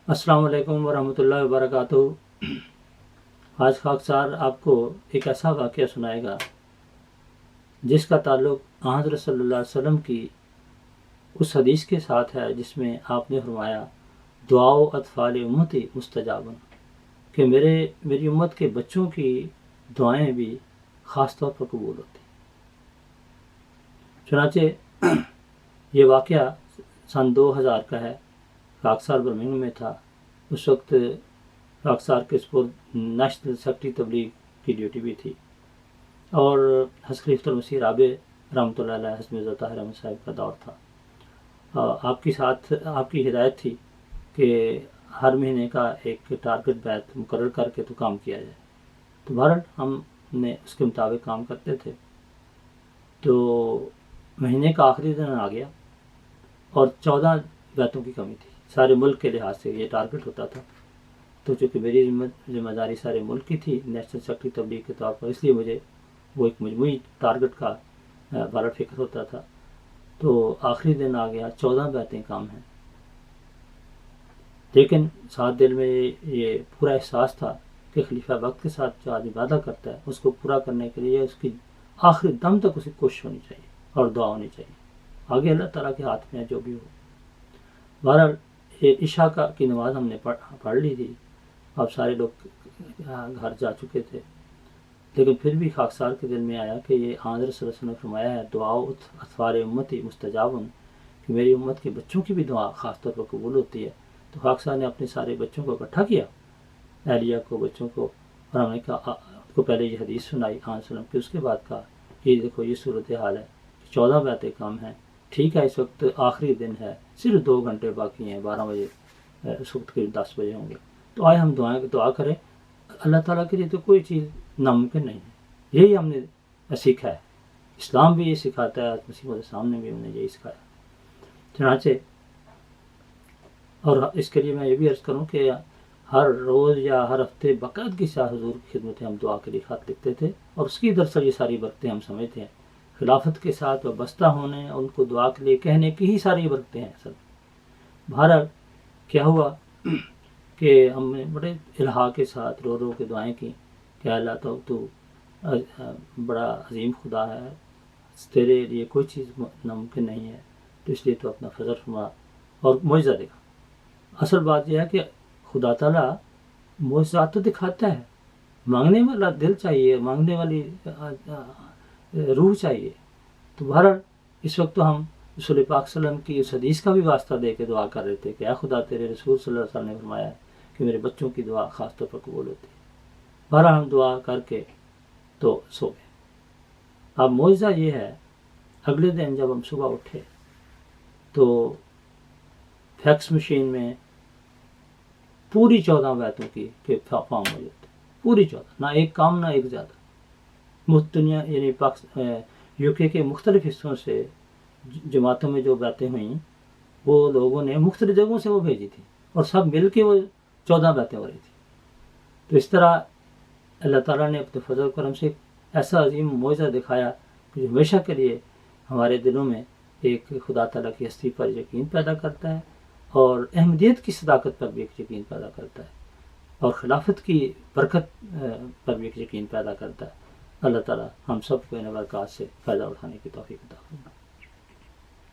السلام علیکم ورحمۃ اللہ وبرکاتہ۔ آج خاکسار آپ کو ایک ایسا واقعہ سنائے گا جس کا تعلق حضرت صلی اللہ علیہ وسلم کی اس حدیث کے ساتھ ہے جس میں آپ نے فرمایا دعاؤ اطفال امتی مستجابن، کہ میری امت کے بچوں کی دعائیں بھی خاص طور پر قبول ہوتی۔ چنانچہ یہ واقعہ سن 2000 کا ہے، خاکسار برمنگھم میں تھا۔ اس وقت خاکسار کے سپرد نیشنل سیکرٹری تبلیغ کی ڈیوٹی بھی تھی، اور حضرت خلیفۃ المسیح رابع رحمۃ اللہ علیہ حضرت مرزا طاہر احمد صاحب کا دور تھا۔ آپ کی ہدایت تھی کہ ہر مہینے کا ایک ٹارگٹ بیچ مقرر کر کے تو کام کیا جائے۔ تو بہرحال ہم نے اس کے مطابق کام کرتے تھے۔ تو مہینے کا آخری دن آ گیا اور 14 بیتوں کی کمی تھی۔ سارے ملک کے لحاظ سے یہ ٹارگٹ ہوتا تھا، تو چونکہ میری ذمہ داری سارے ملک کی تھی نیشنل سیکرٹری تبلیغ کے طور پر، اس لیے مجھے وہ ایک مجموعی ٹارگٹ کا بڑا فکر ہوتا تھا۔ تو آخری دن آ گیا، 14 بیتیں کام ہیں، لیکن ساتھ دل میں یہ پورا احساس تھا کہ خلیفہ وقت کے ساتھ جو آدمی وعدہ کرتا ہے اس کو پورا کرنے کے لیے اس کی آخری دم تک اسے کوشش ہونی چاہیے اور دعا ہونی چاہیے، آگے اللہ تعالیٰ کے ہاتھ میں ہے جو بھی ہو۔ بہرحال عشاء کی نماز ہم نے پڑھ لی تھی، اب سارے لوگ گھر جا چکے تھے، لیکن پھر بھی خاکسار کے دل میں آیا کہ یہ حضرت صلی اللہ علیہ وسلم نے فرمایا ہے دعاؤ اطفال امتی مستجابن، کہ میری امت کے بچوں کی بھی دعا خاص طور پر قبول ہوتی ہے۔ تو خاکسار نے اپنے سارے بچوں کو اکٹھا کیا، اہلیہ کو، بچوں کو، اور ہم نے کہا کو پہلے یہ حدیث سنائی حضرت وسلم کی، اس کے بعد کہا کہ دیکھو یہ صورتحال ہے، 14 بیتیں کم ہیں، ٹھیک ہے اس وقت آخری دن ہے، صرف 2 گھنٹے باقی ہیں، 12 بجے اس وقت قریب 10 بجے ہوں گے، تو آئے ہم دعا کریں۔ اللہ تعالیٰ کے لیے تو کوئی چیز ناممکن نہیں ہے، یہی ہم نے سیکھا ہے، اسلام بھی یہ سکھاتا ہے، مسیح علیہ السلام نے بھی ہم نے یہی سکھایا۔ چنانچہ اور اس کے لیے میں یہ بھی عرض کروں کہ ہر روز یا ہر ہفتے باقاعدگی سے حضور کی خدمت میں ہم دعا کے لیے خط لکھتے تھے، اور اس کی دراصل یہ ساری برکتیں ہم سمجھتے ہیں، خلافت کے ساتھ وابستہ ہونے، ان کو دعا کے لیے کہنے کی ہی ساری برکتیں ہیں اصل۔ بہرحال کیا ہوا کہ ہم نے بڑے الہا کے ساتھ رو رو کے دعائیں کی کہ اللہ تو بڑا عظیم خدا ہے، تیرے لیے کوئی چیز ناممکن نہیں ہے، تو اس لیے تو اپنا فضل فرما اور معجزہ دکھا۔ اصل بات یہ ہے کہ خدا تعالیٰ معجزات تو دکھاتا ہے، مانگنے والا دل چاہیے، مانگنے والی روح چاہیے۔ تو بہرحال اس وقت تو ہم رسول پاک صلی اللہ علیہ وسلم کی اس حدیث کا بھی واسطہ دے کے دعا کر رہے تھے کہ اے خدا تیرے رسول صلی اللہ علیہ وسلم نے فرمایا ہے کہ میرے بچوں کی دعا خاص طور پر قبول ہوتی ہے۔ بہرحال ہم دعا کر کے تو سو گئے۔ اب معجزہ یہ ہے، اگلے دن جب ہم صبح اٹھے تو فیکس مشین میں پوری 14 بیتوں کی فارم موجود تھے، پوری 14، نہ ایک کم نہ ایک زیادہ۔ دنیا یعنی UK کے مختلف حصوں سے جماعتوں میں جو بیتیں ہوئیں وہ لوگوں نے مختلف جگہوں سے وہ بھیجی تھی، اور سب مل کے وہ 14 بیتیں ہو رہی تھی۔ تو اس طرح اللہ تعالیٰ نے اپنے فضل و کرم سے ایسا عظیم معجزہ دکھایا کہ جو ہمیشہ کے لیے ہمارے دلوں میں ایک خدا تعالیٰ کی ہستی پر یقین پیدا کرتا ہے، اور احمدیت کی صداقت پر بھی ایک یقین پیدا کرتا ہے، اور خلافت کی برکت پر بھی ایک یقین پیدا کرتا ہے۔ اللہ تعالیٰ ہم سب کو ان برکات سے فائدہ اٹھانے کی توفیق عطا فرمائے۔